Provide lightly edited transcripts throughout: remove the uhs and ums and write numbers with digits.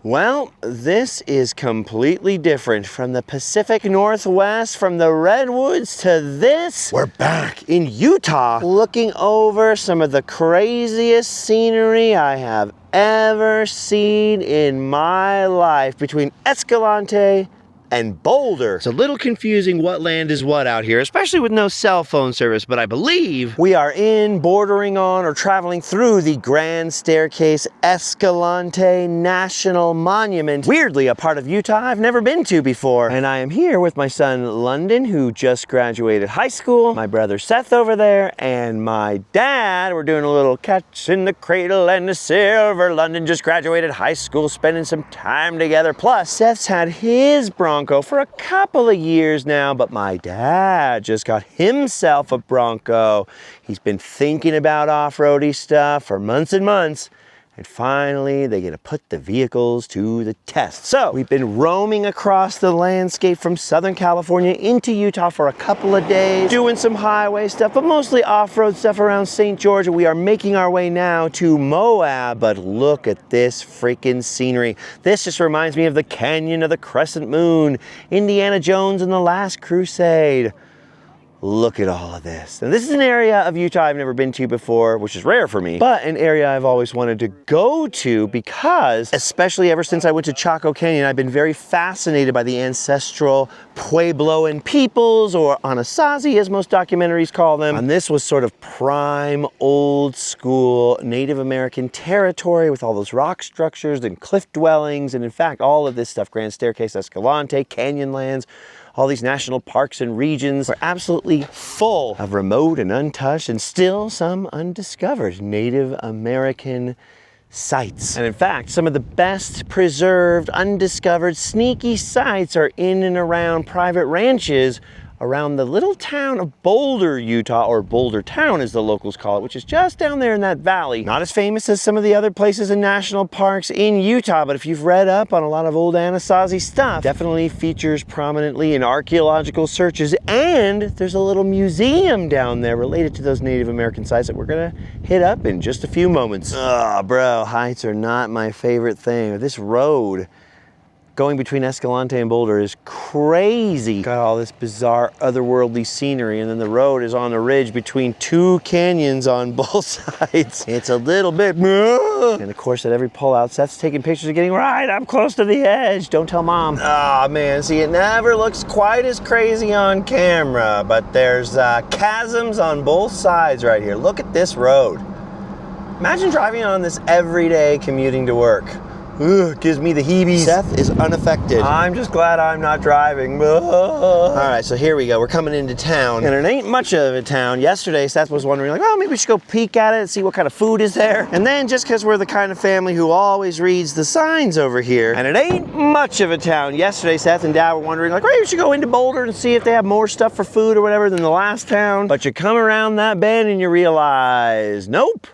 Well, this is completely different from the Pacific Northwest, from the redwoods to this. We're back in Utah, looking over some of the craziest scenery I have ever seen in my life between Escalante and Boulder. It's a little confusing what land is what out here, especially with no cell phone service, but I believe we are bordering on or traveling through the Grand Staircase Escalante National Monument. Weirdly, a part of Utah I've never been to before. And I am here with my son London, who just graduated high school, my brother Seth over there, and my dad. We're doing a little catch in the cradle and the silver. London just graduated high school, spending some time together. Plus, Seth's had his Bronco for a couple of years now, but my dad just got himself a Bronco. He's been thinking about off-roady stuff for months and months, and finally they get to put the vehicles to the test. So we've been roaming across the landscape from Southern California into Utah for a couple of days, doing some highway stuff, but mostly off-road stuff around St. George. We are making our way now to Moab, but look at this freaking scenery. This just reminds me of the Canyon of the Crescent Moon, Indiana Jones and the Last Crusade. Look at all of this. And this is an area of Utah I've never been to before, which is rare for me, but an area I've always wanted to go to because, especially ever since I went to Chaco Canyon, I've been very fascinated by the ancestral Puebloan peoples, or Anasazi as most documentaries call them. And this was sort of prime old school Native American territory with all those rock structures and cliff dwellings. And in fact, all of this stuff, Grand Staircase, Escalante, Canyonlands, all these national parks and regions are absolutely full of remote and untouched and still some undiscovered Native American sites. And in fact, some of the best preserved, undiscovered, sneaky sites are in and around private ranches around the little town of Boulder, Utah, or Boulder Town as the locals call it, which is just down there in that valley. Not as famous as some of the other places and national parks in Utah, but if you've read up on a lot of old Anasazi stuff, definitely features prominently in archaeological searches. And there's a little museum down there related to those Native American sites that we're gonna hit up in just a few moments. Oh, bro, heights are not my favorite thing. This road going between Escalante and Boulder is crazy. Got all this bizarre otherworldly scenery, and then the road is on a ridge between two canyons on both sides. It's a little bit, and of course at every pullout, Seth's taking pictures of getting right up close to the edge. Don't tell mom. Oh man, see, it never looks quite as crazy on camera, but there's chasms on both sides right here. Look at this road. Imagine driving on this every day commuting to work. Ugh, gives me the heebies. Seth is unaffected. I'm just glad I'm not driving. All right, so here we go. We're coming into town, and it ain't much of a town. Yesterday, Seth was wondering, like, oh, maybe we should go peek at it and see what kind of food is there. And then, just because we're the kind of family who always reads the signs over here, and it ain't much of a town. Yesterday, Seth and Dad were wondering, like, maybe we should go into Boulder and see if they have more stuff for food or whatever than the last town. But you come around that bend and you realize, nope.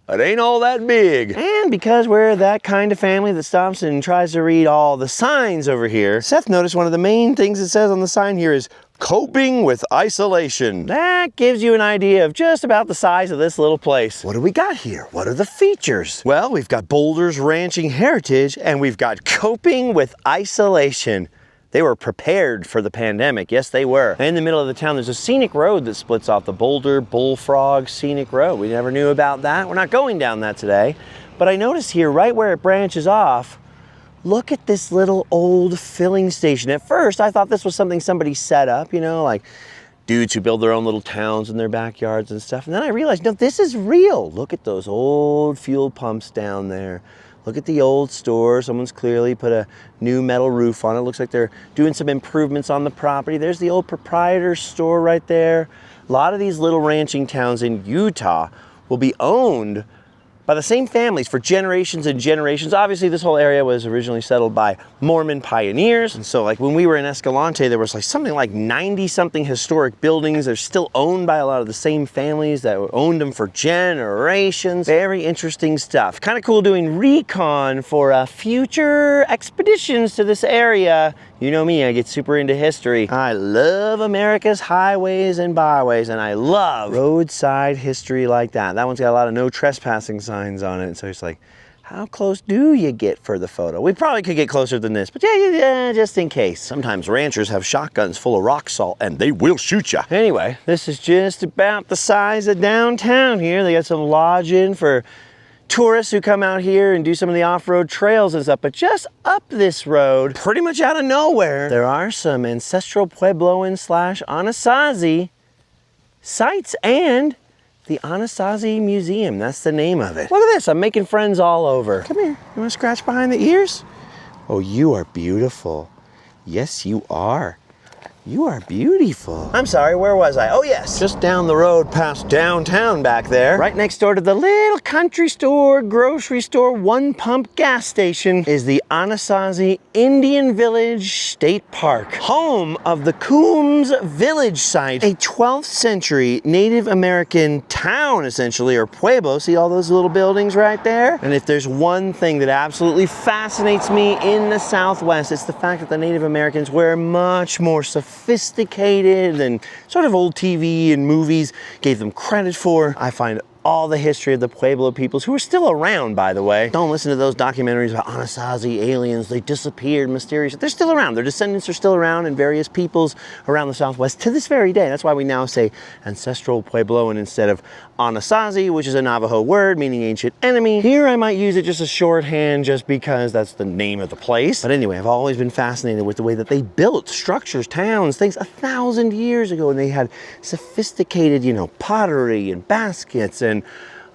It ain't all that big. And because we're that kind of family that stops and tries to read all the signs over here, Seth noticed one of the main things it says on the sign here is coping with isolation. That gives you an idea of just about the size of this little place. What do we got here? What are the features? Well, we've got Boulder's ranching heritage, and we've got coping with isolation. They were prepared for the pandemic. Yes, they were. In the middle of the town, there's a scenic road that splits off, the Boulder Bullfrog Scenic Road. We never knew about that. We're not going down that today. But I noticed here, right where it branches off, look at this little old filling station. At first, I thought this was something somebody set up, you know, like dudes who build their own little towns in their backyards and stuff. And then I realized, no, this is real. Look at those old fuel pumps down there. Look at the old store. Someone's clearly put a new metal roof on it. Looks like they're doing some improvements on the property. There's the old proprietor's store right there. A lot of these little ranching towns in Utah will be owned by the same families for generations and generations. Obviously, this whole area was originally settled by Mormon pioneers. And so like when we were in Escalante, there was like something like 90-something historic buildings. They're still owned by a lot of the same families that owned them for generations. Very interesting stuff. Kind of cool doing recon for future expeditions to this area. You know me, I get super into history. I love America's highways and byways, and I love roadside history like that. That one's got a lot of no trespassing signs on it. So it's like, How close do you get for the photo? We probably could get closer than this, but yeah, just in case. Sometimes ranchers have shotguns full of rock salt and they will shoot you. Anyway, this is just about the size of downtown here. They got some lodging for tourists who come out here and do some of the off-road trails and stuff, but just up this road, pretty much out of nowhere, there are some ancestral Puebloan / Anasazi sites and the Anasazi Museum. That's the name of it. Look at this, I'm making friends all over. Come here, you wanna scratch behind the ears? Oh, you are beautiful. Yes, you are. You are beautiful. I'm sorry, where was I? Oh yes, just down the road past downtown back there. Right next door to the little country store, grocery store, one pump gas station is the Anasazi Indian Village State Park, home of the Coombs Village site, a 12th century Native American town essentially, or pueblo. See all those little buildings right there? And if there's one thing that absolutely fascinates me in the Southwest, it's the fact that the Native Americans were much more sophisticated than sort of old TV and movies gave them credit for. I find all the history of the Pueblo peoples, who are still around, by the way. Don't listen to those documentaries about Anasazi aliens, they disappeared, mysterious. They're still around. Their descendants are still around in various peoples around the Southwest to this very day. That's why we now say ancestral Puebloan instead of Anasazi, which is a Navajo word meaning ancient enemy. Here I might use it just as shorthand just because that's the name of the place. But anyway, I've always been fascinated with the way that they built structures, towns, things 1,000 years ago, and they had sophisticated, you know, pottery and baskets, and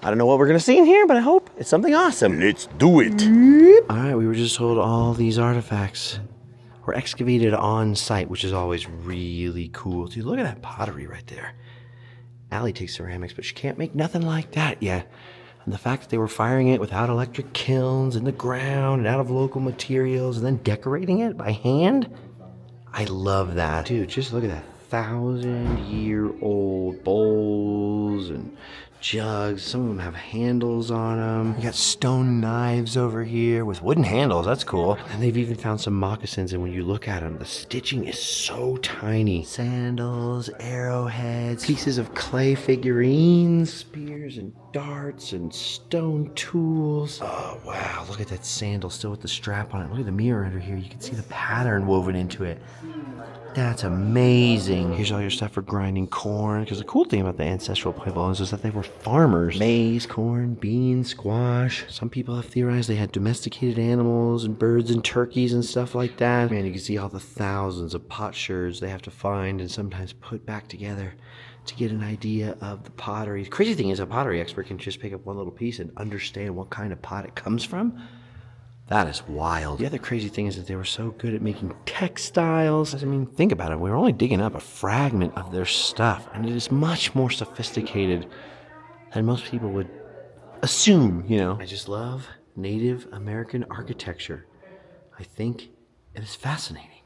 I don't know what we're gonna see in here, but I hope it's something awesome. Let's do it. All right, we were just told all these artifacts were excavated on site, which is always really cool. Dude, look at that pottery right there. Allie takes ceramics, but she can't make nothing like that yet. And the fact that they were firing it without electric kilns in the ground and out of local materials and then decorating it by hand, I love that. Dude, just look at that 1,000-year-old bowls and jugs. Some of them have handles on them. You got stone knives over here with wooden handles. That's cool. And they've even found some moccasins, and when you look at them, the stitching is so tiny. Sandals, arrowheads, pieces of clay figurines, spears and darts and stone tools. Oh wow, look at that sandal still with the strap on it. Look at the mirror under here. You can see the pattern woven into it. That's amazing. Here's all your stuff for grinding corn, because the cool thing about the ancestral Pueblos is that they were farmers. Maize, corn, beans, squash. Some people have theorized they had domesticated animals and birds and turkeys and stuff like that. Man, you can see all the thousands of potsherds they have to find and sometimes put back together to get an idea of the pottery. The crazy thing is a pottery expert can just pick up one little piece and understand what kind of pot it comes from. That is wild. The other crazy thing is that they were so good at making textiles. I mean, think about it. We were only digging up a fragment of their stuff, and it is much more sophisticated than most people would assume, you know. I just love Native American architecture. I think it is fascinating.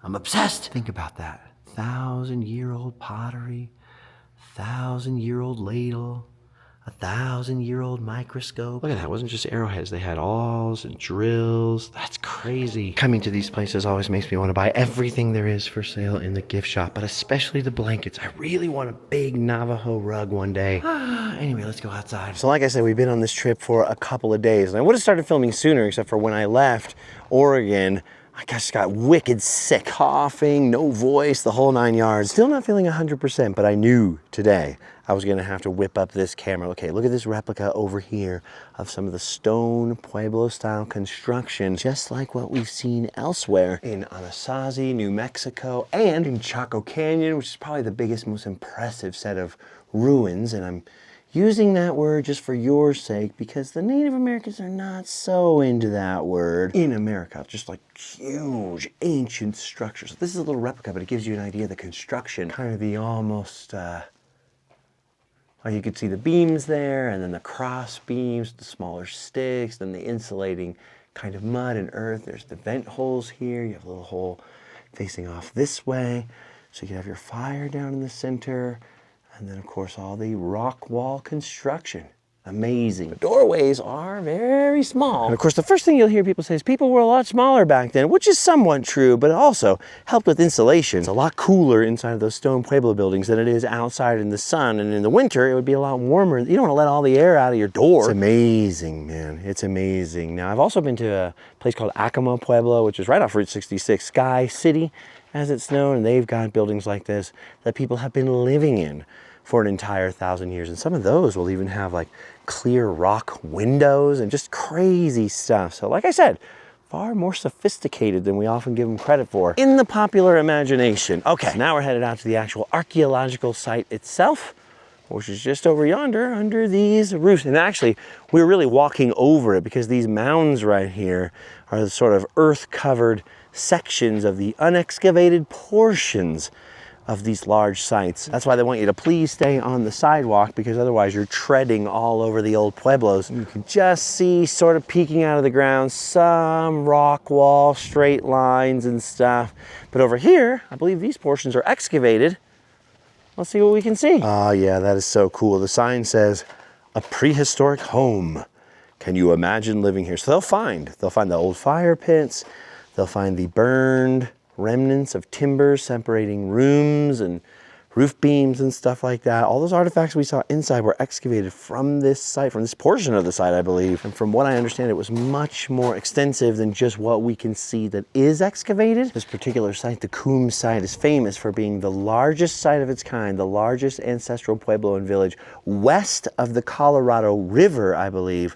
I'm obsessed. Think about that. 1,000-year-old pottery, 1,000-year-old ladle, 1,000-year-old microscope. Look at that, it wasn't just arrowheads. They had awls and drills. That's crazy. Coming to these places always makes me want to buy everything there is for sale in the gift shop, but especially the blankets. I really want a big Navajo rug one day. Anyway, let's go outside. So like I said, we've been on this trip for a couple of days, and I would have started filming sooner, except for when I left Oregon, I just got wicked sick. Coughing, no voice, the whole 9 yards. Still not feeling 100%, but I knew today I was gonna have to whip up this camera. Okay, look at this replica over here of some of the stone Pueblo style construction, just like what we've seen elsewhere in Anasazi, New Mexico, and in Chaco Canyon, which is probably the biggest, most impressive set of ruins. And I'm using that word just for your sake because the Native Americans are not so into that word in America. Just like huge ancient structures. This is a little replica, but it gives you an idea of the construction, kind of the almost, you could see the beams there, and then the cross beams, the smaller sticks, then the insulating kind of mud and earth. There's the vent holes here. You have a little hole facing off this way. So you can have your fire down in the center. And then, of course, all the rock wall construction. Amazing. The doorways are very small. And of course, the first thing you'll hear people say is people were a lot smaller back then, which is somewhat true, but it also helped with insulation. It's a lot cooler inside of those stone Pueblo buildings than it is outside in the sun. And in the winter, it would be a lot warmer. You don't want to let all the air out of your door. It's amazing, man. It's amazing. Now, I've also been to a place called Acoma Pueblo, which is right off Route 66, Sky City, as it's known. And they've got buildings like this that people have been living in for an entire 1,000 years. And some of those will even have like clear rock windows and just crazy stuff. So like I said, far more sophisticated than we often give them credit for in the popular imagination. Okay, now we're headed out to the actual archaeological site itself, which is just over yonder under these roofs. And actually, we're really walking over it because these mounds right here are the sort of earth-covered sections of the unexcavated portions of these large sites. That's why they want you to please stay on the sidewalk, because otherwise you're treading all over the old pueblos. You can just see sort of peeking out of the ground some rock wall, straight lines and stuff. But over here, I believe these portions are excavated. Let's see what we can see. Oh yeah, that is so cool. The sign says, "A prehistoric home. Can you imagine living here?" So they'll find the old fire pits, they'll find the burned remnants of timber separating rooms and roof beams and stuff like that. All those artifacts we saw inside were excavated from this site, from this portion of the site, I believe. And from what I understand, it was much more extensive than just what we can see that is excavated. This particular site, the Coombe site, is famous for being the largest site of its kind, the largest ancestral pueblo and village west of the Colorado River, I believe,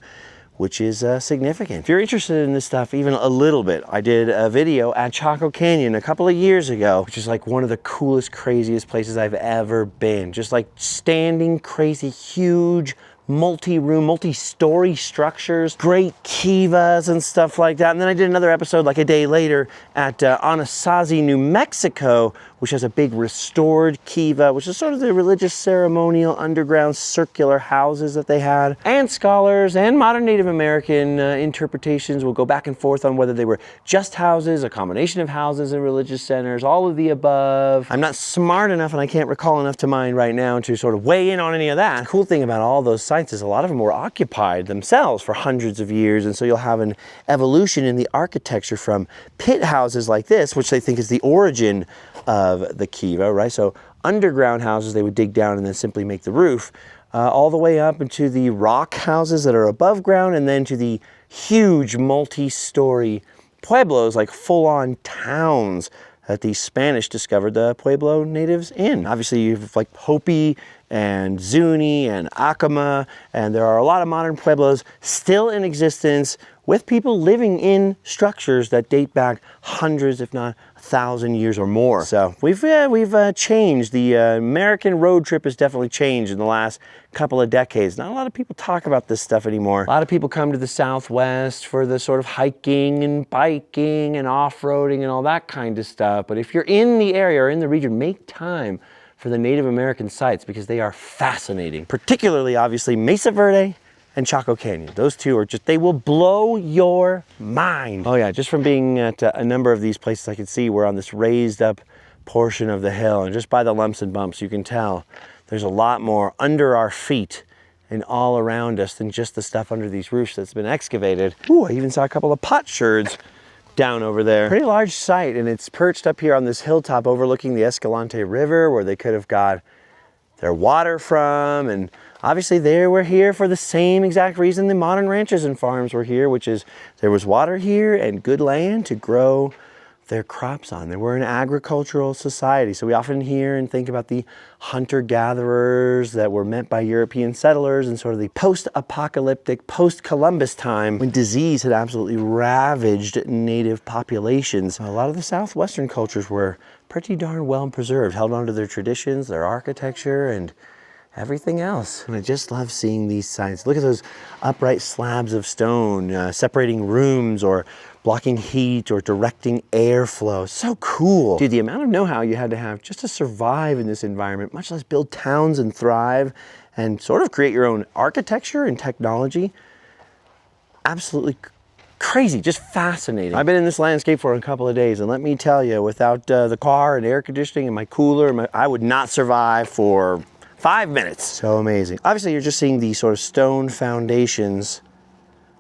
which is significant. If you're interested in this stuff even a little bit, I did a video at Chaco Canyon a couple of years ago, which is like one of the coolest, craziest places I've ever been. Just like standing, crazy, huge, multi-room, multi-story structures, great kivas and stuff like that. And then I did another episode like a day later at Anasazi, New Mexico, which has a big restored kiva, which is sort of the religious ceremonial underground circular houses that they had. And scholars and modern Native American interpretations will go back and forth on whether they were just houses, a combination of houses and religious centers, all of the above. I'm not smart enough and I can't recall enough to mind right now to sort of weigh in on any of that. The cool thing about all those sites is a lot of them were occupied themselves for hundreds of years, and so you'll have an evolution in the architecture from pit houses like this, which they think is the origin of the kiva, right? So underground houses they would dig down and then simply make the roof, all the way up into the rock houses that are above ground, and then to the huge multi-story pueblos, like full-on towns that the Spanish discovered the Pueblo natives in. Obviously, you have like Hopi and Zuni and Acoma, and there are a lot of modern pueblos still in existence with people living in structures that date back hundreds, if not 1,000 years or more. So we've changed. The American road trip has definitely changed in the last couple of decades. Not a lot of people talk about this stuff anymore. A lot of people come to the Southwest for the sort of hiking and biking and off-roading and all that kind of stuff. But if you're in the area or in the region, make time for the Native American sites because they are fascinating. Particularly, obviously, Mesa Verde and Chaco Canyon. Those two are just, they will blow your mind. Oh yeah, just from being at a number of these places, I could see we're on this raised up portion of the hill, and just by the lumps and bumps, you can tell there's a lot more under our feet and all around us than just the stuff under these roofs that's been excavated. Ooh, I even saw a couple of potsherds down over there. Pretty large site, and it's perched up here on this hilltop overlooking the Escalante River, where they could have got their water from. And obviously they were here for the same exact reason the modern ranches and farms were here, which is there was water here and good land to grow their crops on. They were an agricultural society. So we often hear and think about the hunter-gatherers that were met by European settlers in sort of the post-apocalyptic, post-Columbus time when disease had absolutely ravaged native populations. A lot of the southwestern cultures were pretty darn well preserved, held on to their traditions, their architecture, and everything else. And I just love seeing these sites. Look at those upright slabs of stone separating rooms or blocking heat or directing airflow. So cool. Dude, the amount of know-how you had to have just to survive in this environment, much less build towns and thrive and sort of create your own architecture and technology. Absolutely crazy, just fascinating. I've been in this landscape for a couple of days, and let me tell you, without the car and air conditioning and my cooler, I would not survive for 5 minutes. So amazing. Obviously, you're just seeing the sort of stone foundations,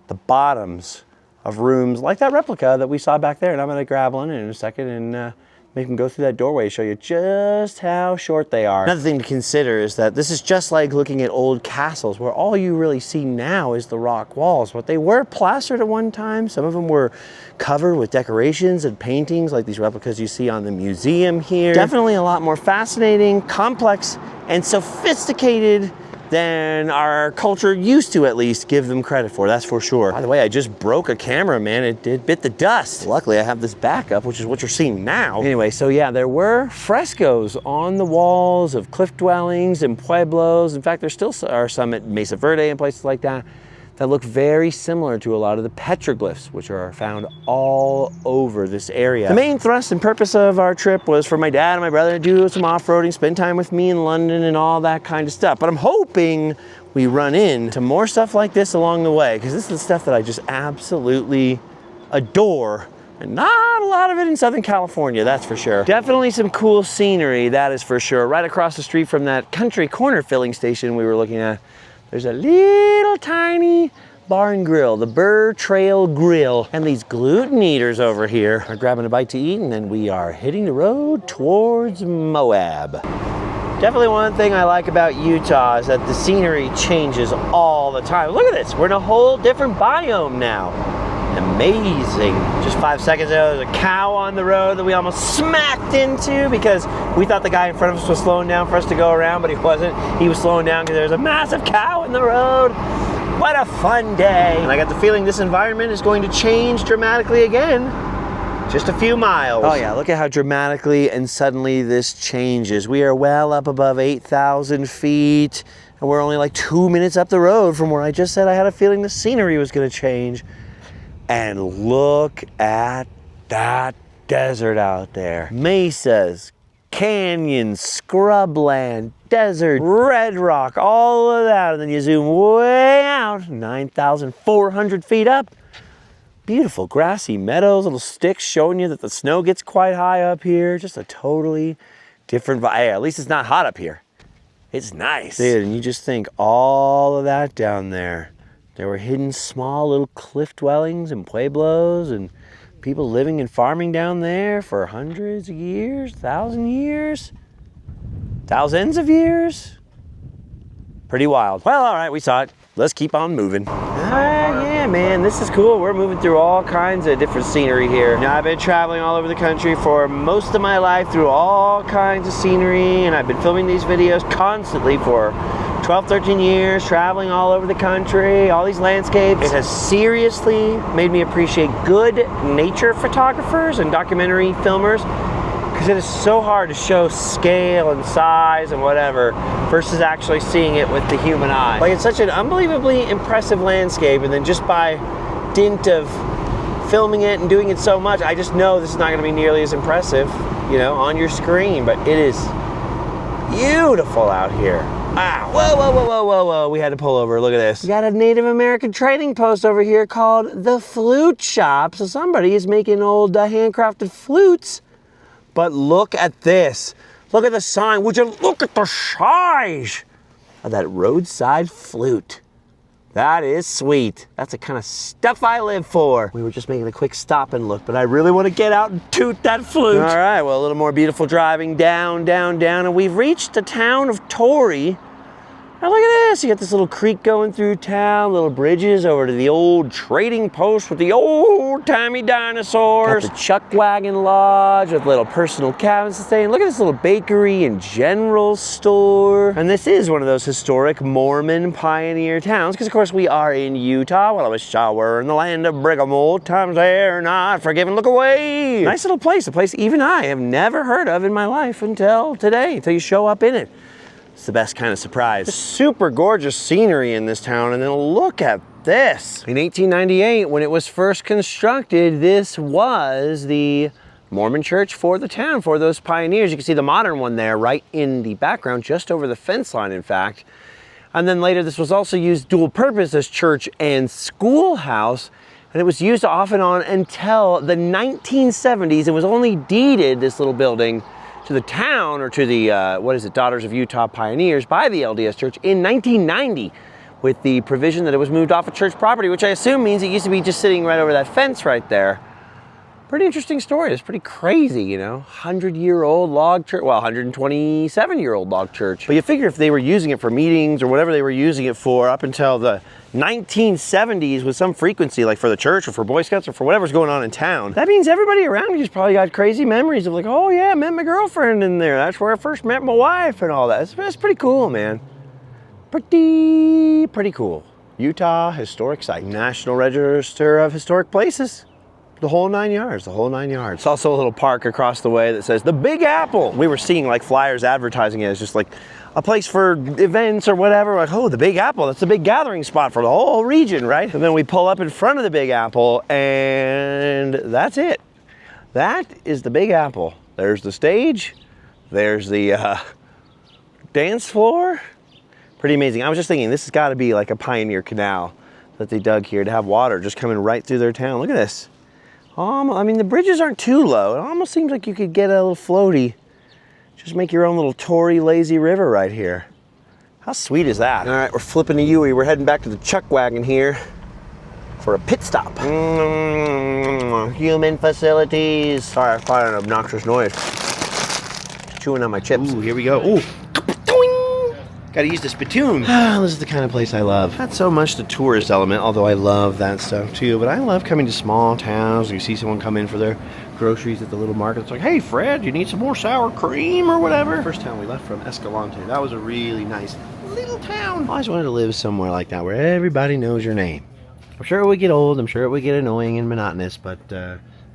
the bottoms of rooms like that replica that we saw back there. And I'm gonna grab one in a second and make them go through that doorway, show you just how short they are. Another thing to consider is that this is just like looking at old castles where all you really see now is the rock walls, but they were plastered at one time. Some of them were covered with decorations and paintings like these replicas you see on the museum here. Definitely a lot more fascinating, complex, and sophisticated than our culture used to at least give them credit for, that's for sure. By the way, I just broke a camera, man. It bit the dust. Luckily, I have this backup, which is what you're seeing now. Anyway, so yeah, there were frescoes on the walls of cliff dwellings and pueblos. In fact, there still are some at Mesa Verde and places like that that look very similar to a lot of the petroglyphs, which are found all over this area. The main thrust and purpose of our trip was for my dad and my brother to do some off-roading, spend time with me in London and all that kind of stuff. But I'm hoping we run into more stuff like this along the way, because this is the stuff that I just absolutely adore. And not a lot of it in Southern California, that's for sure. Definitely some cool scenery, that is for sure. Right across the street from that country corner filling station we were looking at, there's a little tiny bar and grill, the Burr Trail Grill. And these gluten eaters over here are grabbing a bite to eat, and then we are hitting the road towards Moab. Definitely one thing I like about Utah is that the scenery changes all the time. Look at this, we're in a whole different biome now. Amazing. Just 5 seconds ago, there's a cow on the road that we almost smacked into because we thought the guy in front of us was slowing down for us to go around, but he wasn't. He was slowing down because there's a massive cow in the road. What a fun day. And I got the feeling this environment is going to change dramatically again. Just a few miles. Oh yeah, look at how dramatically and suddenly this changes. We are well up above 8,000 feet, and we're only like 2 minutes up the road from where I just said I had a feeling the scenery was gonna change. And look at that desert out there. Mesas, canyons, scrubland, desert, red rock, all of that. And then you zoom way out, 9,400 feet up. Beautiful grassy meadows, little sticks showing you that the snow gets quite high up here. Just a totally different vibe. Hey, at least it's not hot up here. It's nice. Dude, and you just think all of that down there. There were hidden small little cliff dwellings and pueblos and people living and farming down there for hundreds of years, 1,000 years, thousands of years. Pretty wild. Well, all right, we saw it. Let's keep on moving. Yeah, man, this is cool. We're moving through all kinds of different scenery here. Now, I've been traveling all over the country for most of my life through all kinds of scenery, and I've been filming these videos constantly for 12, 13 years, traveling all over the country, all these landscapes. It has seriously made me appreciate good nature photographers and documentary filmers, because it is so hard to show scale and size and whatever versus actually seeing it with the human eye. Like, it's such an unbelievably impressive landscape, and then just by dint of filming it and doing it so much, I just know this is not going to be nearly as impressive, you know, on your screen, but it is beautiful out here. Ah, whoa, whoa, whoa, whoa, whoa, whoa. We had to pull over. Look at this. We got a Native American trading post over here called the Flute Shop. So somebody is making old handcrafted flutes. But look at this. Look at the sign. Would you look at the size of that roadside flute? That is sweet. That's the kind of stuff I live for. We were just making a quick stop and look, but I really want to get out and toot that flute. All right, well, a little more beautiful driving down, down, down, and we've reached the town of Torrey. Now look at this, you got this little creek going through town, little bridges over to the old trading post with the old-timey dinosaurs. Got the Chuck Wagon Lodge with little personal cabins to stay in. Look at this little bakery and general store. And this is one of those historic Mormon pioneer towns, because of course we are in Utah. Well, I was shower in the land of Brigham, old times there, not forgiven, look away. Nice little place, a place even I have never heard of in my life until today, until you show up in it. It's the best kind of surprise. Super gorgeous scenery in this town, and then look at this. In 1898, when it was first constructed, this was the Mormon church for the town, for those pioneers. You can see the modern one there right in the background, just over the fence line, in fact. And then later, this was also used dual purpose as church and schoolhouse, and it was used off and on until the 1970s. It was only deeded, this little building, to the town, or to the, Daughters of Utah Pioneers by the LDS Church in 1990, with the provision that it was moved off of church property, which I assume means it used to be just sitting right over that fence right there. Pretty interesting story. It's pretty crazy, you know, 100-year-old log church, well, 127-year-old log church. But you figure if they were using it for meetings or whatever they were using it for up until the 1970s with some frequency, like for the church or for Boy Scouts or for whatever's going on in town, that means everybody around you's probably got crazy memories of like, oh yeah, I met my girlfriend in there. That's where I first met my wife and all that. It's pretty cool, man. Pretty cool. Utah Historic Site, National Register of Historic Places. The whole 9 yards, the whole 9 yards. It's also a little park across the way that says the Big Apple. We were seeing like flyers advertising it as just like a place for events or whatever. Like, oh, the Big Apple, that's a big gathering spot for the whole region, right? And then we pull up in front of the Big Apple and that's it. That is the Big Apple. There's the stage. There's the dance floor. Pretty amazing. I was just thinking this has got to be like a pioneer canal that they dug here to have water just coming right through their town. Look at this. I mean, the bridges aren't too low. It almost seems like you could get a little floaty. Just make your own little Torrey lazy river right here. How sweet is that? All right, we're flipping to Yui. We're heading back to the chuck wagon here for a pit stop. Human facilities. Sorry, I fired an obnoxious noise. Chewing on my chips. Ooh, here we go. Ooh. Gotta use the spittoon. This is the kind of place I love. Not so much the tourist element, although I love that stuff too, but I love coming to small towns. You see someone come in for their groceries at the little market. It's like, hey Fred, you need some more sour cream or whatever? First town we left from, Escalante. That was a really nice little town. I always wanted to live somewhere like that where everybody knows your name. I'm sure it would get old, I'm sure it would get annoying and monotonous, but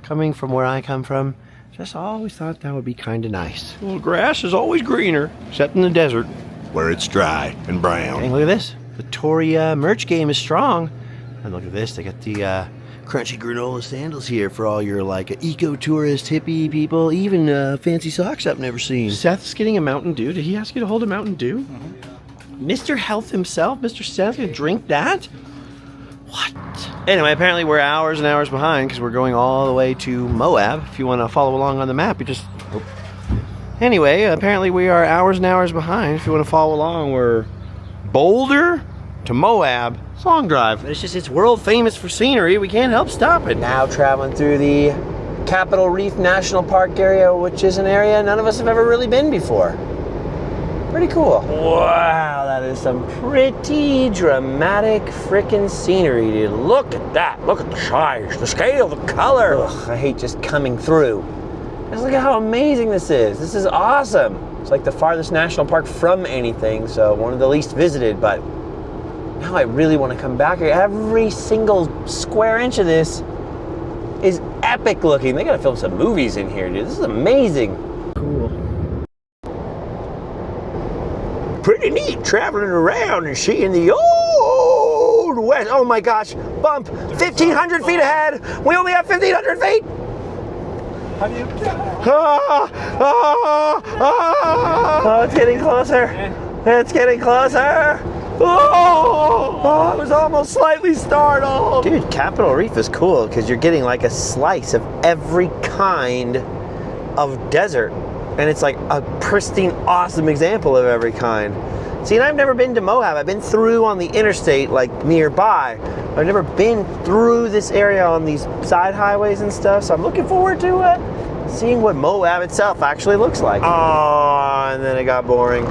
coming from where I come from, just always thought that would be kind of nice. Well, grass is always greener, except in the desert, where it's dry and brown. Dang, look at this. The Torrey merch game is strong. And look at this, they got the crunchy granola sandals here for all your like eco-tourist hippie people, even fancy socks I've never seen. Seth's getting a Mountain Dew. Did he ask you to hold a Mountain Dew? Mm-hmm. Mr. Health himself, Mr. Seth's gonna drink that? What? Anyway, apparently we're hours and hours behind because we're going all the way to Moab. If you want to follow along on the map, you just... Oh. Anyway, apparently we are hours and hours behind. If you want to follow along, we're Boulder to Moab. It's a long drive. It's world famous for scenery. We can't help stopping. Now traveling through the Capitol Reef National Park area, which is an area none of us have ever really been before. Pretty cool. Wow, that is some pretty dramatic frickin' scenery, dude. Look at that. Look at the size, the scale, the color. Ugh, I hate just coming through. Just look at how amazing this is. This is awesome. It's like the farthest national park from anything, so one of the least visited, but now I really want to come back here. Every single square inch of this is epic looking. They gotta film some movies in here, dude. This is amazing. Cool. Pretty neat traveling around and seeing the old west. Oh my gosh, bump, 1,500 feet ahead. We only have 1,500 feet. Oh, it's getting closer. It's getting closer. Oh, I was almost slightly startled. Dude, Capitol Reef is cool because you're getting like a slice of every kind of desert. And it's like a pristine, awesome example of every kind. See, and I've never been to Moab. I've been through on the interstate, like nearby. I've never been through this area on these side highways and stuff. So I'm looking forward to seeing what Moab itself actually looks like. Oh, and then it got boring.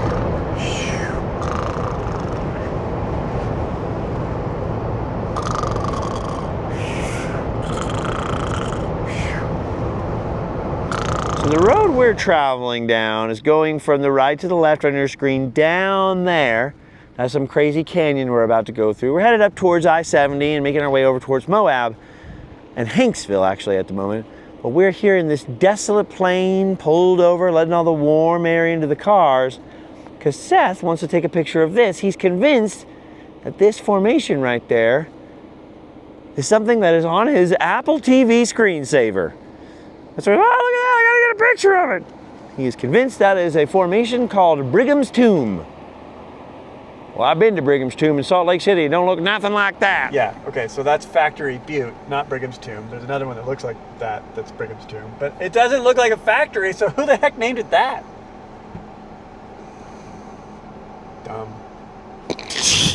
So the road we're traveling down is going from the right to the left on your screen down there. That's some crazy canyon we're about to go through. We're headed up towards I-70 and making our way over towards Moab and Hanksville actually at the moment. But we're here in this desolate plain, pulled over, letting all the warm air into the cars because Seth wants to take a picture of this. He's convinced that this formation right there is something that is on his Apple TV screensaver. That's right. Oh, look at that, I gotta get a picture of it. He is convinced that is a formation called Brigham's Tomb. Well, I've been to Brigham's Tomb in Salt Lake City. It don't look nothing like that. Yeah, okay, so that's Factory Butte, not Brigham's Tomb. There's another one that looks like that, that's Brigham's Tomb. But it doesn't look like a factory, so who the heck named it that? Dumb.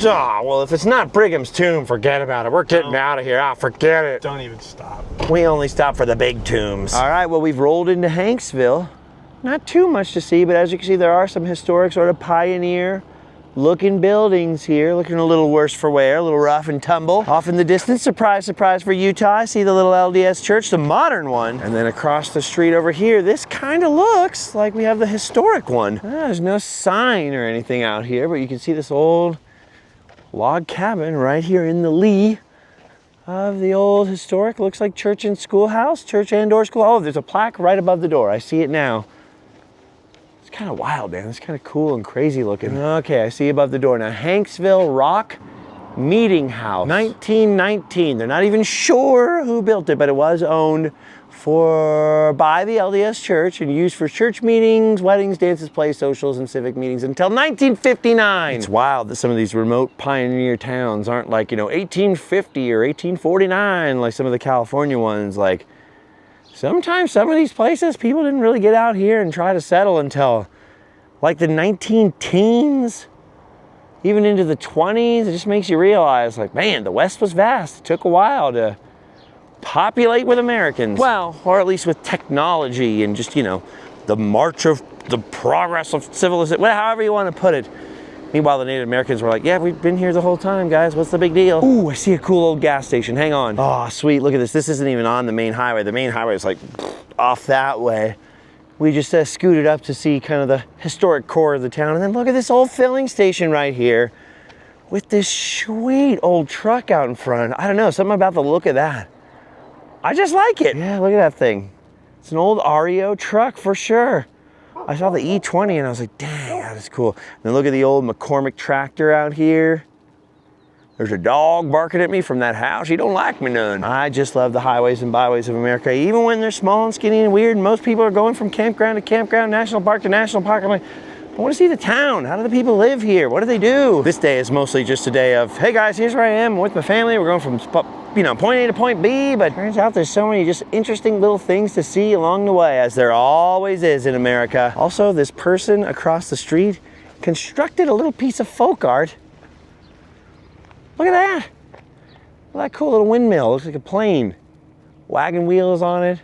Oh, well, if it's not Brigham's Tomb, forget about it. We're getting out of here. Ah, forget it. Don't even stop. We only stop for the big tombs. All right, well, we've rolled into Hanksville. Not too much to see, but as you can see, there are some historic sort of pioneer looking buildings here, looking a little worse for wear, a little rough and tumble. Off in the distance, surprise, surprise for Utah, I see the little LDS church, the modern one. And then across the street over here, this kind of looks like we have the historic one. There's no sign or anything out here, but you can see this old log cabin right here in the lee of the old historic, looks like church and schoolhouse, church and/or school. Oh, there's a plaque right above the door. I see it now. It's kind of wild, man. It's kind of cool and crazy looking. Okay, I see above the door now. Hanksville Rock Meeting House, 1919. They're not even sure who built it, but it was owned by the LDS Church and used for church meetings, weddings, dances, plays, socials, and civic meetings until 1959. It's wild that some of these remote pioneer towns aren't like, 1850 or 1849 like some of the California ones. Like, sometimes some of these places, people didn't really get out here and try to settle until like the 19-teens, even into the 20s. It just makes you realize, like, man, the West was vast. It took a while to populate with Americans. Well, or at least with technology and just, the march of the progress of civilization, however you want to put it. Meanwhile, the Native Americans were like, yeah, we've been here the whole time, guys. What's the big deal? Ooh, I see a cool old gas station. Hang on. Oh, sweet. Look at this. This isn't even on the main highway. The main highway is like off that way. We just scooted up to see kind of the historic core of the town. And then look at this old filling station right here with this sweet old truck out in front. I don't know, something about the look of that. I just like it. Yeah, look at that thing. It's an old REO truck for sure. I saw the E20 and I was like, dang, that is cool. And then look at the old McCormick tractor out here. There's a dog barking at me from that house. He don't like me none. I just love the highways and byways of America. Even when they're small and skinny and weird, and most people are going from campground to campground, national park to national park. I'm like, I want to see the town. How do the people live here? What do they do? This day is mostly just a day of, hey guys, here's where I am. I'm with my family. We're going from point A to point B, but turns out there's so many just interesting little things to see along the way, as there always is in America. Also, this person across the street constructed a little piece of folk art. Look at that. Look at that cool little windmill. Looks like a plane. Wagon wheels on it.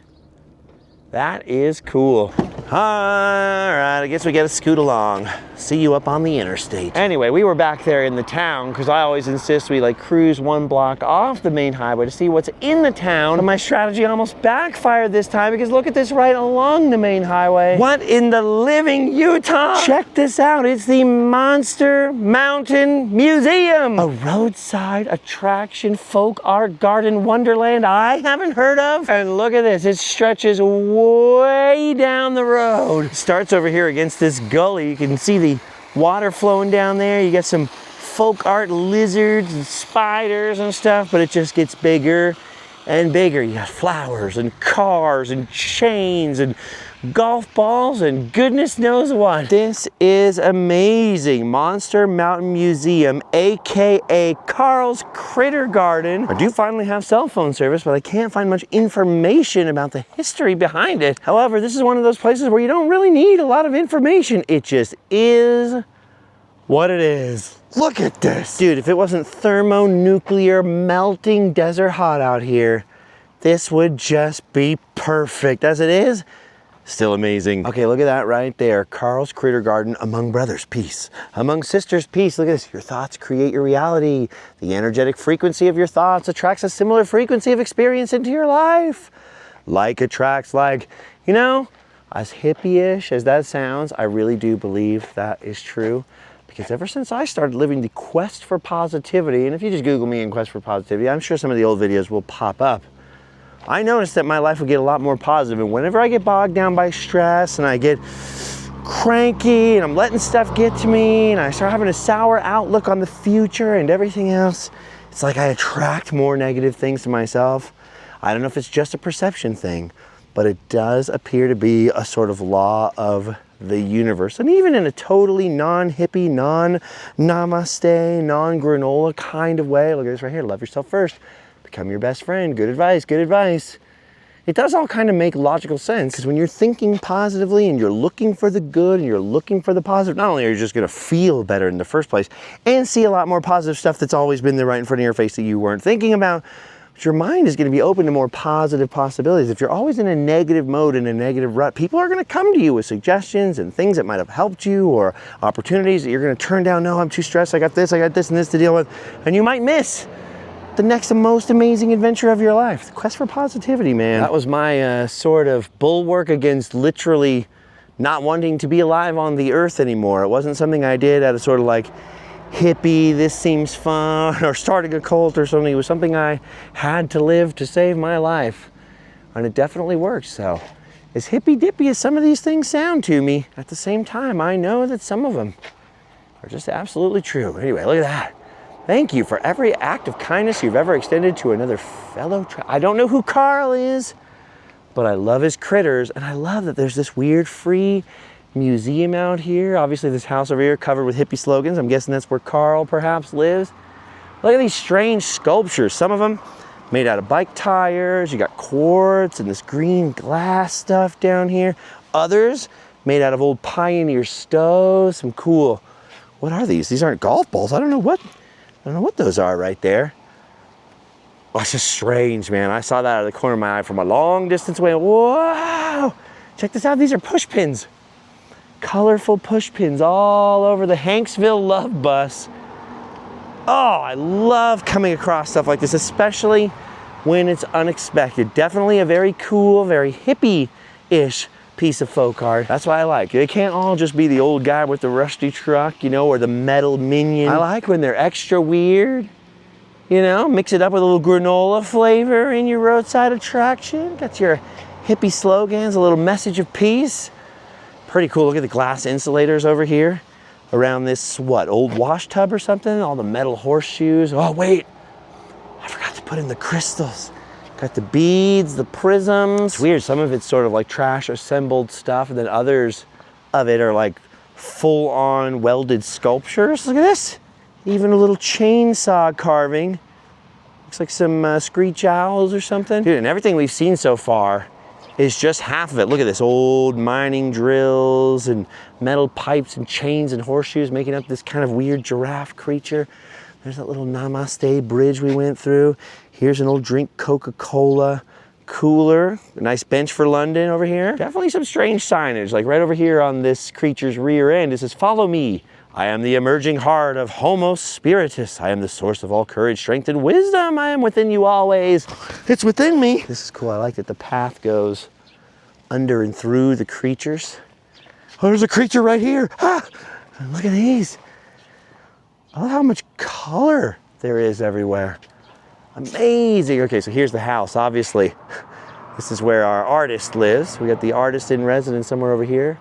That is cool. All right, I guess we gotta scoot along. See you up on the interstate. Anyway, we were back there in the town because I always insist we cruise one block off the main highway to see what's in the town. But my strategy almost backfired this time because look at this right along the main highway. What in the living Utah? Check this out. It's the Monster Mountain Museum, a roadside attraction, folk art garden wonderland I haven't heard of. And look at this. It stretches way down the road. It starts over here against this gully. You can see the water flowing down there. You got some folk art lizards and spiders and stuff, but it just gets bigger and bigger. You got flowers and cars and chains and golf balls and goodness knows what. This is amazing. Monster Mountain Museum, aka Carl's Critter Garden. I do finally have cell phone service, but I can't find much information about the history behind it. However, this is one of those places where you don't really need a lot of information. It just is what it is. Look at this. Dude, if it wasn't thermonuclear melting desert hot out here, this would just be perfect. As it is, still amazing. Okay, look at that right there. Carl's Critter Garden. Among brothers, peace. Among sisters, peace. Look at this. Your thoughts create your reality. The energetic frequency of your thoughts attracts a similar frequency of experience into your life. Like attracts like. As hippie-ish as that sounds, I really do believe that is true. Because ever since I started living the quest for positivity, and if you just Google me and quest for positivity, I'm sure some of the old videos will pop up. I noticed that my life would get a lot more positive, and whenever I get bogged down by stress and I get cranky and I'm letting stuff get to me and I start having a sour outlook on the future and everything else, it's like I attract more negative things to myself. I don't know if it's just a perception thing, but it does appear to be a sort of law of the universe. And even in a totally non-hippie, non-namaste, non-granola kind of way. Look at this right here. Love yourself first. Become your best friend. Good advice, good advice. It does all kind of make logical sense, because when you're thinking positively and you're looking for the good and you're looking for the positive, not only are you just going to feel better in the first place and see a lot more positive stuff that's always been there right in front of your face that you weren't thinking about, but your mind is going to be open to more positive possibilities. If you're always in a negative mode, in a negative rut, people are going to come to you with suggestions and things that might have helped you, or opportunities that you're going to turn down. No, I'm too stressed. I got this and this to deal with. And you might miss the next most amazing adventure of your life. The quest for positivity, man. That was my sort of bulwark against literally not wanting to be alive on the earth anymore. It wasn't something I did out of sort of like hippie, this seems fun, or starting a cult or something. It was something I had to live to save my life. And it definitely worked. So as hippy dippy as some of these things sound to me, at the same time, I know that some of them are just absolutely true. Anyway, look at that. Thank you for every act of kindness you've ever extended to another fellow I don't know who Carl is, but I love his critters, and I love that there's this weird free museum out here. Obviously this house over here covered with hippie slogans. I'm guessing that's where Carl perhaps lives. Look at these strange sculptures. Some of them made out of bike tires. You got quartz and this green glass stuff down here. Others made out of old Pioneer stoves. Some cool, what are these? These aren't golf balls. I don't know what those are right there. Oh, it's just strange, man. I saw that out of the corner of my eye from a long distance away. Whoa! Check this out. These are push pins. Colorful push pins all over the Hanksville Love Bus. Oh, I love coming across stuff like this, especially when it's unexpected. Definitely a very cool, very hippie-ish piece of folk art. That's what I like. They can't all just be the old guy with the rusty truck, you know, or the metal minion. I like when they're extra weird, you know, mix it up with a little granola flavor in your roadside attraction. Got your hippie slogans, a little message of peace. Pretty cool. Look at the glass insulators over here around this, what, old wash tub or something? All the metal horseshoes. Oh, wait, I forgot to put in the crystals. Got the beads, the prisms. It's weird, some of it's sort of like trash assembled stuff, and then others of it are like full on welded sculptures. Look at this. Even a little chainsaw carving. Looks like some screech owls or something. Dude, and everything we've seen so far is just half of it. Look at this, old mining drills and metal pipes and chains and horseshoes making up this kind of weird giraffe creature. There's that little Namaste bridge we went through. Here's an old drink Coca-Cola cooler. A nice bench for London over here. Definitely some strange signage, like right over here on this creature's rear end. It says, "Follow me. I am the emerging heart of Homo Spiritus. I am the source of all courage, strength, and wisdom. I am within you always." It's within me. This is cool. I like that the path goes under and through the creatures. Oh, there's a creature right here. Ah! And look at these. I love how much color there is everywhere. Amazing. Okay, so here's the house. Obviously, this is where our artist lives. We got the artist in residence somewhere over here.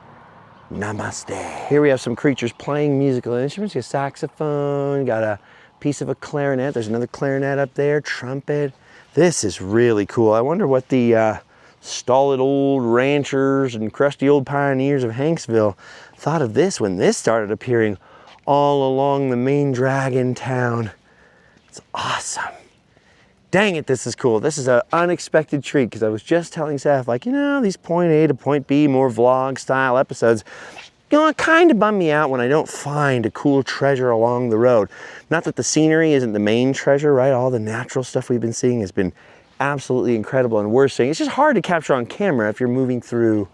Namaste. Here we have some creatures playing musical instruments. You got a saxophone, got a piece of a clarinet. There's another clarinet up there, trumpet. This is really cool. I wonder what the stolid old ranchers and crusty old pioneers of Hanksville thought of this when this started appearing all along the main drag in town. It's awesome. Dang it, this is cool. This is an unexpected treat, because I was just telling Seth, like, you know, these point A to point B, more vlog style episodes, you know, it kind of bum me out when I don't find a cool treasure along the road. Not that the scenery isn't the main treasure, right? All the natural stuff we've been seeing has been absolutely incredible, and we're seeing, it's just hard to capture on camera if you're moving through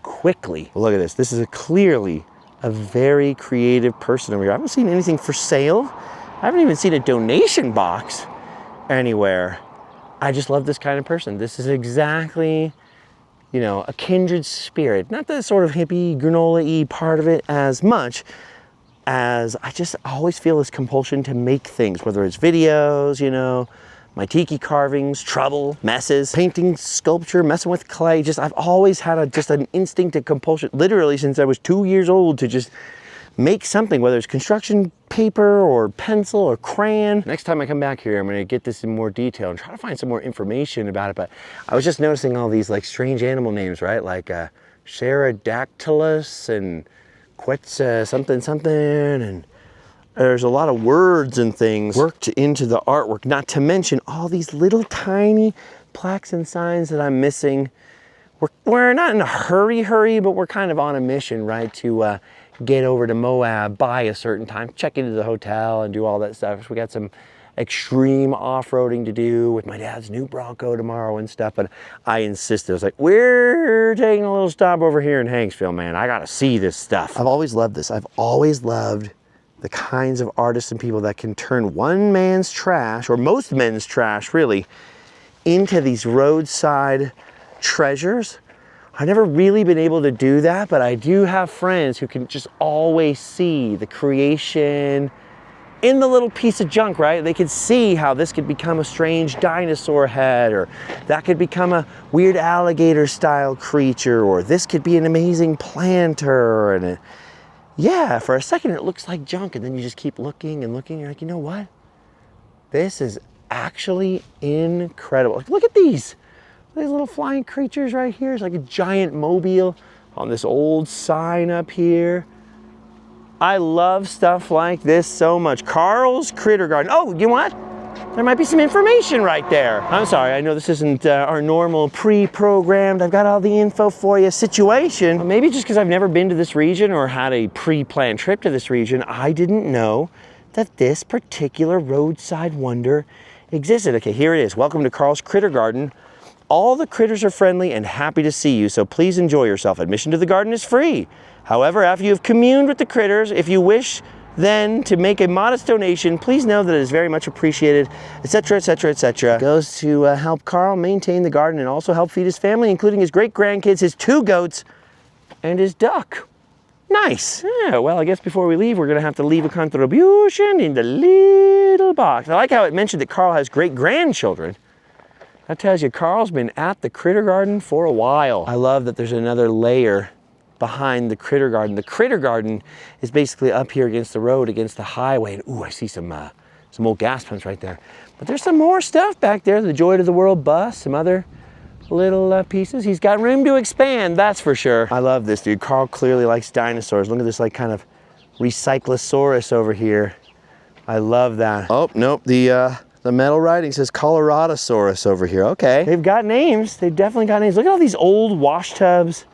quickly. Look at this. This is clearly a very creative person over here. I haven't seen anything for sale. I haven't even seen a donation box anywhere. I just love this kind of person. This is exactly, you know, a kindred spirit. Not the sort of hippie, granola-y part of it as much as I just always feel this compulsion to make things, whether it's videos, you know, my tiki carvings, trouble, messes, painting, sculpture, messing with clay. Just, I've always had just an instinct of compulsion, literally since I was 2 years old, to just make something, whether it's construction paper or pencil or crayon. Next time I come back here, I'm gonna get this in more detail and try to find some more information about it. But I was just noticing all these like strange animal names, right? Like Pterodactylus and Quetzal something something, and there's a lot of words and things worked into the artwork, not to mention all these little tiny plaques and signs that I'm missing. We're not in a hurry, but we're kind of on a mission, right, to get over to Moab by a certain time, check into the hotel and do all that stuff. So we got some extreme off-roading to do with my dad's new Bronco tomorrow and stuff, but I insisted. I was like, we're taking a little stop over here in Hanksville, man. I gotta see this stuff. I've always loved this. I've always loved the kinds of artists and people that can turn one man's trash, or most men's trash really, into these roadside treasures. I've never really been able to do that, but I do have friends who can just always see the creation in the little piece of junk, right? They could see how this could become a strange dinosaur head, or that could become a weird alligator style creature, or this could be an amazing planter. And yeah, for a second it looks like junk, and then you just keep looking and looking. You're like, you know what? This is actually incredible. Look at these little flying creatures right here. It's like a giant mobile on this old sign up here. I love stuff like this so much. Carl's Critter Garden. Oh, you know what? There might be some information right there. I'm sorry, I know this isn't our normal pre-programmed, I've got all the info for you situation. But maybe just because I've never been to this region or had a pre-planned trip to this region, I didn't know that this particular roadside wonder existed. Okay, here it is. Welcome to Carl's Critter Garden. All the critters are friendly and happy to see you, so please enjoy yourself. Admission to the garden is free. However, after you have communed with the critters, if you wish then to make a modest donation, please know that it is very much appreciated, etc., etc., etc. Goes to help Carl maintain the garden and also help feed his family, including his great-grandkids, his 2 goats, and his duck. Nice. Yeah, well, I guess before we leave, we're going to have to leave a contribution in the little box. I like how it mentioned that Carl has great-grandchildren. That tells you Carl's been at the Critter Garden for a while. I love that there's another layer behind the Critter Garden. The Critter Garden is basically up here against the road, against the highway. And ooh, I see some old gas pumps right there. But there's some more stuff back there. The Joy to the World bus, some other little pieces. He's got room to expand, that's for sure. I love this, dude. Carl clearly likes dinosaurs. Look at this like kind of Recyclosaurus over here. I love that. Oh, nope, the metal writing says Coloradosaurus over here. Okay. They've got names. They've definitely got names. Look at all these old wash tubs.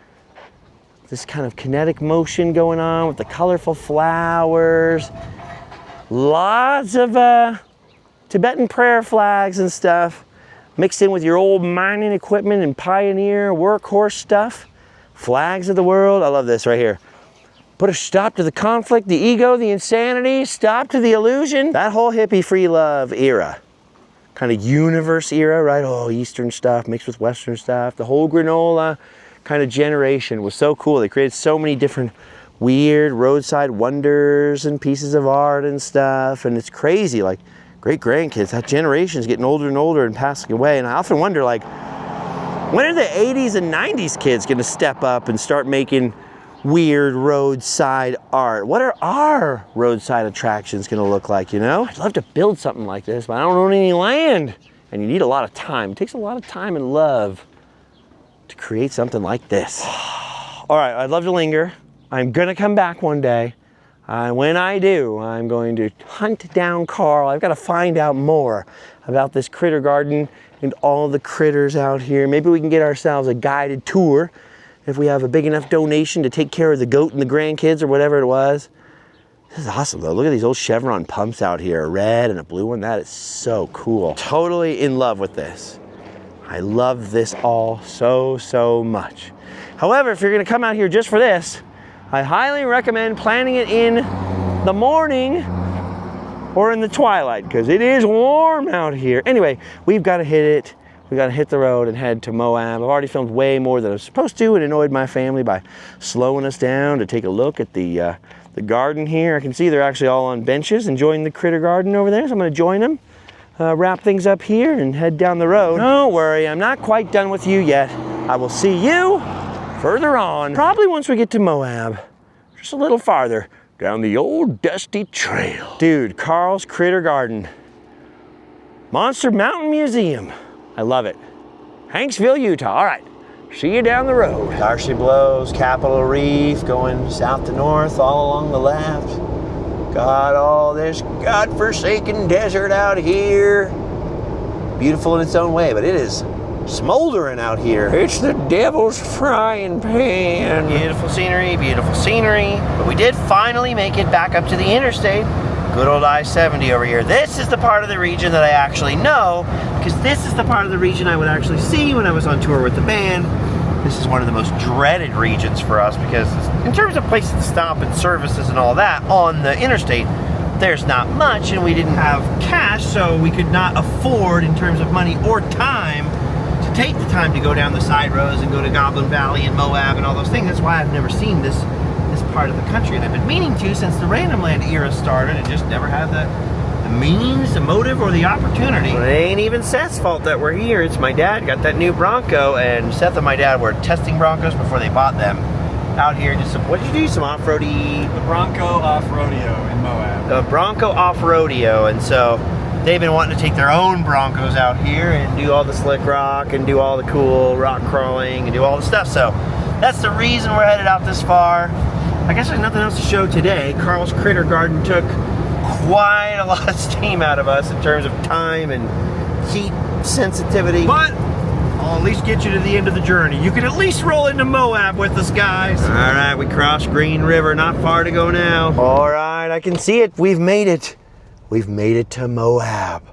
This kind of kinetic motion going on with the colorful flowers. Lots of Tibetan prayer flags and stuff mixed in with your old mining equipment and pioneer workhorse stuff. Flags of the world. I love this right here. Put a stop to the conflict, the ego, the insanity, stop to the illusion. That whole hippie free love era. Kind of universe era, right? Oh, Eastern stuff mixed with Western stuff. The whole granola kind of generation was so cool. They created so many different weird roadside wonders and pieces of art and stuff. And it's crazy, like great-grandkids, that generation is getting older and older and passing away. And I often wonder, like, when are the 80s and 90s kids going to step up and start making weird roadside art? What are our roadside attractions going to look like, you know? I'd love to build something like this, but I don't own any land. And you need a lot of time. It takes a lot of time and love to create something like this. All right, I'd love to linger. I'm going to come back one day. When I do, I'm going to hunt down Carl. I've got to find out more about this critter garden and all the critters out here. Maybe we can get ourselves a guided tour if we have a big enough donation to take care of the goat and the grandkids or whatever it was. This is awesome though. Look at these old Chevron pumps out here, a red and a blue one. That is so cool. Totally in love with this. I love this all so, so much. However, if you're gonna come out here just for this, I highly recommend planning it in the morning or in the twilight, because it is warm out here. Anyway, we've got to hit it. We got to hit the road and head to Moab. I've already filmed way more than I was supposed to and annoyed my family by slowing us down to take a look at the garden here. I can see they're actually all on benches enjoying the critter garden over there, so I'm going to join them, wrap things up here and head down the road. Don't worry, I'm not quite done with you yet. I will see you further on, probably once we get to Moab, just a little farther down the old dusty trail. Dude, Carl's Critter Garden, Monster Mountain Museum. I love it. Hanksville, Utah. All right, See you down the road. Darcy blows, Capitol Reef, going south to north, all along the left. Got all this godforsaken desert out here. Beautiful in its own way, but it is smoldering out here. It's the devil's frying pan. Beautiful scenery, beautiful scenery. But we did finally make it back up to the interstate. Good old I-70 over here. This is the part of the region that I actually know, because this is the part of the region I would actually see when I was on tour with the band. This is one of the most dreaded regions for us, because in terms of places to stop and services and all that on the interstate, there's not much, and we didn't have cash, so we could not afford, in terms of money or time, to take the time to go down the side roads and go to Goblin Valley and Moab and all those things. That's why I've never seen this part of the country, and I've been meaning to since the Randomland era started, and just never had the means, the motive, or the opportunity. Well, it ain't even Seth's fault that we're here. It's my dad got that new Bronco, and Seth and my dad were testing Broncos before they bought them. Out here, just some, what did you do? Some off-roady? The Bronco off-rodeo in Moab. The Bronco off-rodeo, and so they've been wanting to take their own Broncos out here and do all the slick rock and do all the cool rock crawling and do all the stuff. So that's the reason we're headed out this far. I guess there's nothing else to show today. Carl's Critter Garden took quite a lot of steam out of us in terms of time and heat sensitivity. But I'll at least get you to the end of the journey. You can at least roll into Moab with us, guys. All right, we crossed Green River. Not far to go now. All right, I can see it. We've made it. We've made it to Moab.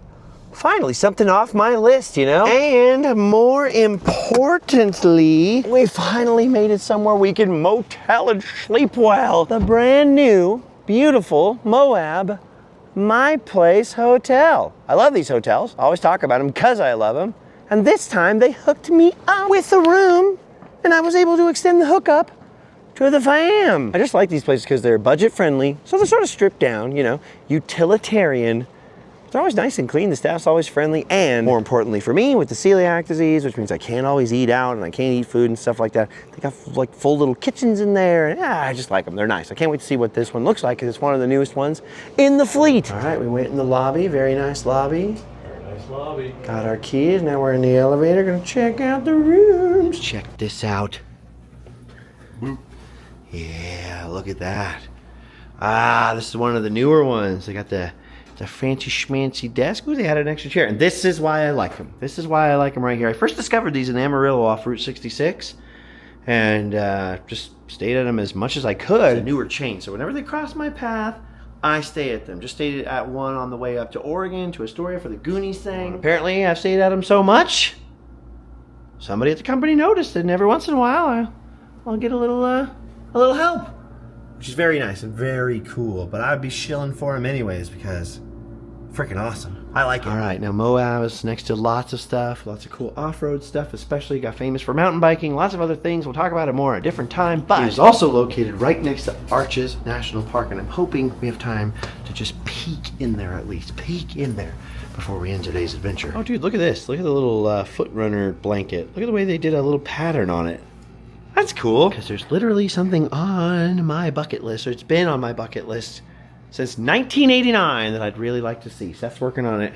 Finally, something off my list, you know? And more importantly, we finally made it somewhere we can motel and sleep well. The brand new, beautiful Moab My Place Hotel. I love these hotels. I always talk about them because I love them. And this time they hooked me up with a room, and I was able to extend the hookup to the fam. I just like these places because they're budget friendly, so they're sort of stripped down, you know, utilitarian. They're always nice and clean, the staff's always friendly, and more importantly for me, with the celiac disease, which means I can't always eat out and I can't eat food and stuff like that, they got like full little kitchens in there, and I just like them, they're nice. I can't wait to see what this one looks like, because it's one of the newest ones in the fleet. All right, we went in the lobby, very nice lobby. Lobby. Got our keys, now we're in the elevator, gonna check out the rooms. Check this out. Boop. Yeah, look at that. Ah, this is one of the newer ones. They got the fancy schmancy desk. Ooh, they had an extra chair. And this is why I like them. This is why I like them right here. I first discovered these in Amarillo off Route 66. And just stayed at them as much as I could. It's a newer chain, so whenever they cross my path, I stay at them. Just stayed at one on the way up to Oregon, to Astoria for the Goonies thing. Apparently, I've stayed at them so much, somebody at the company noticed it, and every once in a while, I'll get a little help, which is very nice and very cool. But I'd be shilling for them anyways because freaking awesome. I like it. All right, now Moab is next to lots of stuff, lots of cool off-road stuff, especially got famous for mountain biking, lots of other things. We'll talk about it more at a different time, but it's also located right next to Arches National Park, and I'm hoping we have time to just peek in there, at least peek in there before we end today's adventure. Oh dude, look at this. Look at the little foot runner blanket. Look at the way they did a little pattern on it. That's cool, because there's literally something on my bucket list, or it's been on my bucket list since 1989 that I'd really like to see. Seth's working on it.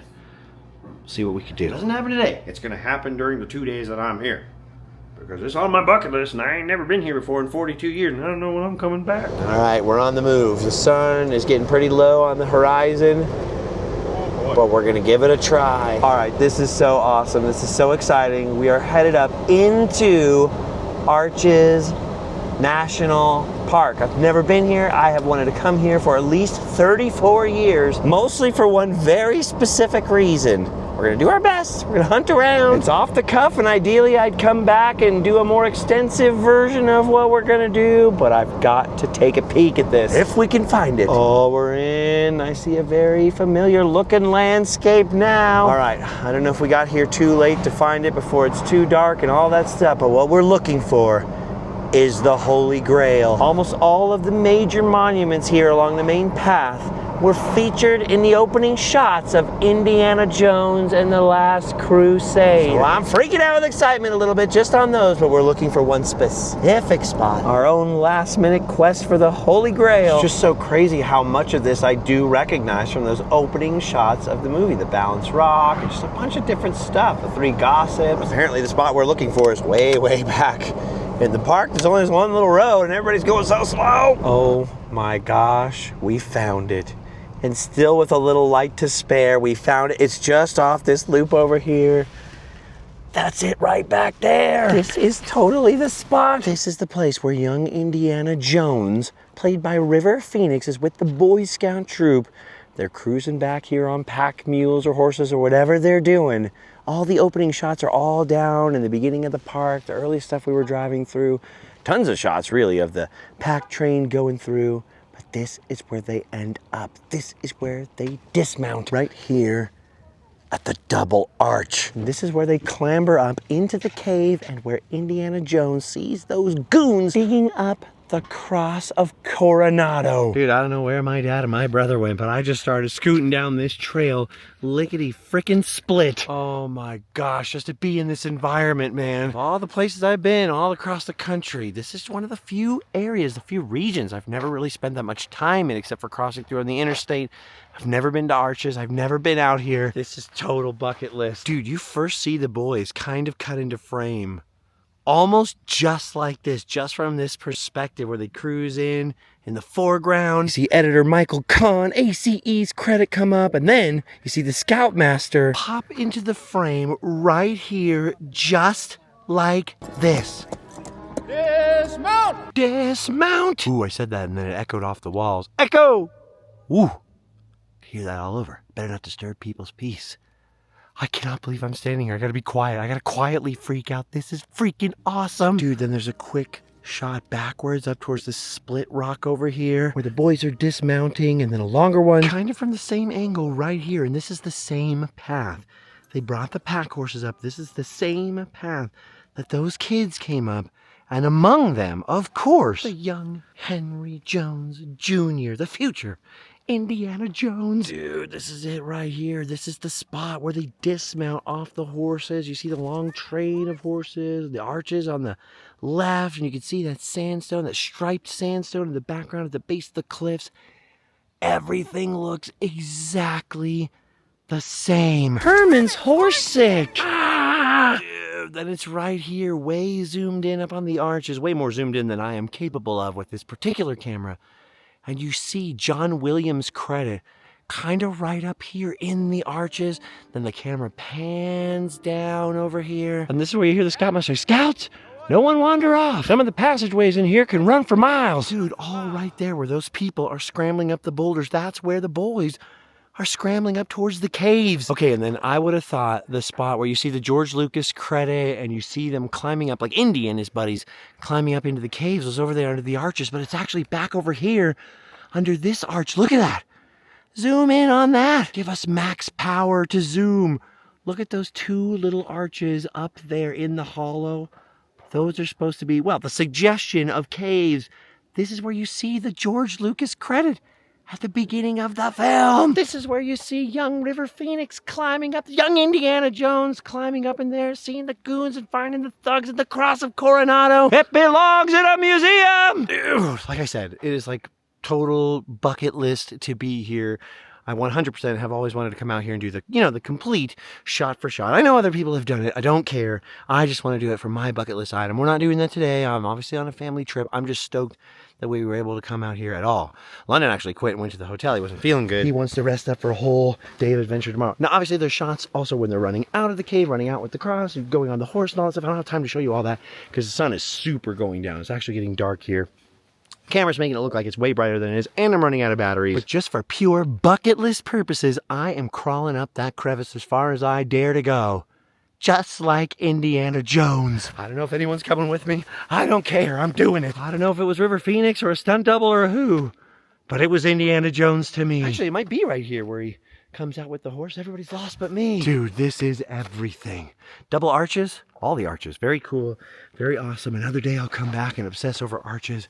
See what we can do. It doesn't happen today. It's gonna happen during the 2 days that I'm here, because it's on my bucket list and I ain't never been here before in 42 years and I don't know when I'm coming back. All right, we're on the move. The sun is getting pretty low on the horizon, but we're gonna give it a try. All right, this is so awesome. This is so exciting. We are headed up into Arches National Park. I've never been here. I have wanted to come here for at least 34 years, mostly for one very specific reason. We're gonna do our best. We're gonna hunt around. It's off the cuff, and ideally I'd come back and do a more extensive version of what we're gonna do, but I've got to take a peek at this, if we can find it. Oh, we're in. I see a very familiar looking landscape now. All right, I don't know if we got here too late to find it before it's too dark and all that stuff, but what we're looking for is the Holy Grail. Almost all of the major monuments here along the main path were featured in the opening shots of Indiana Jones and the Last Crusade. So I'm freaking out with excitement a little bit just on those, but we're looking for one specific spot. Our own last-minute quest for the Holy Grail. It's just so crazy how much of this I do recognize from those opening shots of the movie. The balanced rock, and just a bunch of different stuff. The three gossips. Apparently the spot we're looking for is way, way back in the park. There's only one little road and everybody's going so slow. Oh my gosh, we found it. And still with a little light to spare, we found it. It's just off this loop over here. That's it right back there. This is totally the spot. This is the place where young Indiana Jones, played by River Phoenix, is with the Boy Scout troop. They're cruising back here on pack mules or horses or whatever they're doing. All the opening shots are all down in the beginning of the park, the early stuff we were driving through. Tons of shots, really, of the pack train going through. But this is where they end up. This is where they dismount, right here at the double arch. And this is where they clamber up into the cave and where Indiana Jones sees those goons digging up the Cross of Coronado. Dude, I don't know where my dad and my brother went, but I just started scooting down this trail, lickety frickin' split. Oh my gosh, just to be in this environment, man. Of all the places I've been all across the country, this is one of the few areas, the few regions I've never really spent that much time in, except for crossing through on the interstate. I've never been to Arches. I've never been out here. This is total bucket list. Dude, you first see the boys kind of cut into frame. Almost just like this, just from this perspective where they cruise in the foreground. You see editor Michael Kahn, ACE's credit come up, and then you see the Scoutmaster pop into the frame right here, just like this. Dismount! Dismount! Ooh, I said that and then it echoed off the walls. Echo! Ooh, hear that all over. Better not disturb people's peace. I cannot believe I'm standing here. I gotta be quiet. I gotta quietly freak out. This is freaking awesome. Dude, then there's a quick shot backwards up towards this split rock over here where the boys are dismounting, and then a longer one kind of from the same angle right here. And this is the same path. They brought the pack horses up. This is the same path that those kids came up. And among them, of course, the young Henry Jones Jr., the future Indiana Jones. Dude, this is it right here. This is the spot where they dismount off the horses. You see the long train of horses, the arches on the left, and you can see that sandstone, that striped sandstone in the background at the base of the cliffs. Everything looks exactly the same. Herman's horse sick. Ah! Dude, then it's right here, way zoomed in up on the arches, way more zoomed in than I am capable of with this particular camera. And you see John Williams' credit kind of right up here in the arches. Then the camera pans down over here. And this is where you hear the Scoutmaster say, "Scouts, no one wander off. Some of the passageways in here can run for miles." Dude, all right there where those people are scrambling up the boulders, that's where the boys are scrambling up towards the caves. Okay, and then I would have thought the spot where you see the George Lucas credit and you see them climbing up, like Indy and his buddies climbing up into the caves, was over there under the arches, but it's actually back over here under this arch. Look at that. Zoom in on that. Give us max power to zoom. Look at those two little arches up there in the hollow. Those are supposed to be, well, the suggestion of caves. This is where you see the George Lucas credit at the beginning of the film. This is where you see young River Phoenix climbing up, young Indiana Jones climbing up in there, seeing the goons and finding the thugs at the Cross of Coronado. It belongs in a museum! Dude, like I said, it is like total bucket list to be here. I 100% have always wanted to come out here and do the, the complete shot for shot. I know other people have done it. I don't care. I just want to do it for my bucket list item. We're not doing that today. I'm obviously on a family trip. I'm just stoked that we were able to come out here at all. London actually quit and went to the hotel. He wasn't feeling good. He wants to rest up for a whole day of adventure tomorrow. Now, obviously, there's shots also when they're running out of the cave, running out with the cross, and going on the horse and all that stuff. I don't have time to show you all that because the sun is super going down. It's actually getting dark here. Camera's making it look like it's way brighter than it is, and I'm running out of batteries. But just for pure bucket list purposes, I am crawling up that crevice as far as I dare to go. Just like Indiana Jones. I don't know if anyone's coming with me. I don't care. I'm doing it. I don't know if it was River Phoenix or a stunt double or a who, but it was Indiana Jones to me. Actually, it might be right here where he comes out with the horse. Everybody's lost but me. Dude, this is everything. Double arches, all the arches. Very cool, very awesome. Another day I'll come back and obsess over arches.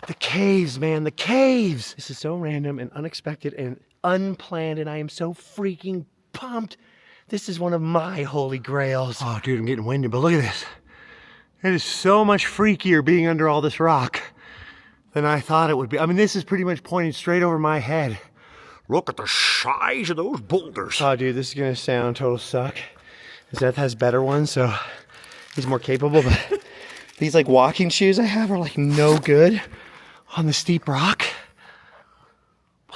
The caves, man, the caves. This is so random and unexpected and unplanned, and I am so freaking pumped. This is one of my holy grails. Oh, dude, I'm getting winded, but look at this. It is so much freakier being under all this rock than I thought it would be. I mean, this is pretty much pointing straight over my head. Look at the size of those boulders. Oh, dude, this is gonna sound total suck. Seth has better ones, so he's more capable, but these like walking shoes I have are like no good on the steep rock.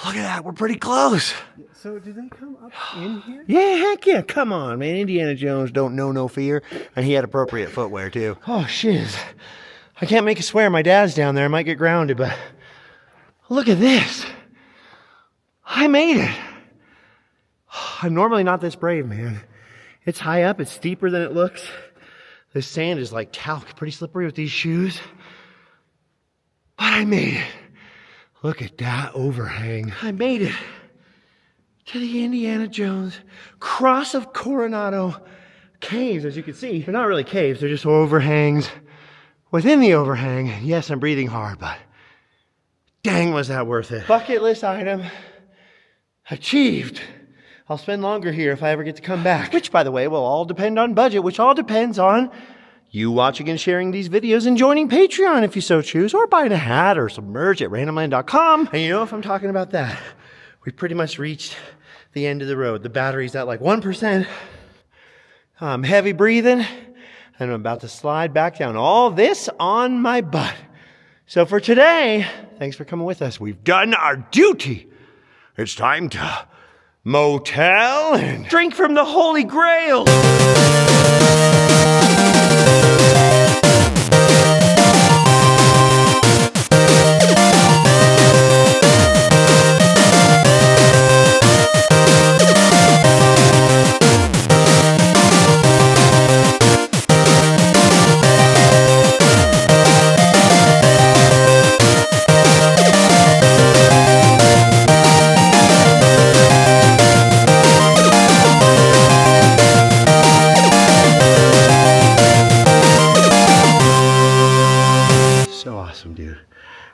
Look at that, we're pretty close. So do they come up in here? Yeah, heck yeah, come on, man. Indiana Jones don't know no fear, and he had appropriate footwear too. Oh, shiz. I can't make a swear my dad's down there. I might get grounded, but look at this. I made it. I'm normally not this brave, man. It's high up, it's steeper than it looks. This sand is like talc, pretty slippery with these shoes. But I made it. Look at that overhang. I made it to the Indiana Jones Cross of Coronado caves. As you can see, they're not really caves, they're just overhangs within the overhang. Yes, I'm breathing hard, but dang, was that worth it. Bucket list item achieved. I'll spend longer here if I ever get to come back. Which, by the way, will all depend on budget, which all depends on you watching and sharing these videos and joining Patreon if you so choose, or buying a hat or some merch at randomland.com. And you know, if I'm talking about that, we pretty much reached the end of the road. The battery's at like 1%. I'm heavy breathing, and I'm about to slide back down. All this on my butt. So for today, thanks for coming with us. We've done our duty. It's time to motel and drink from the Holy Grail.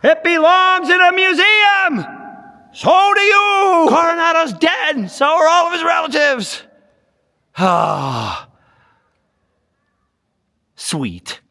It belongs in a museum! So do you! Coronado's dead, so are all of his relatives. Ah. Sweet.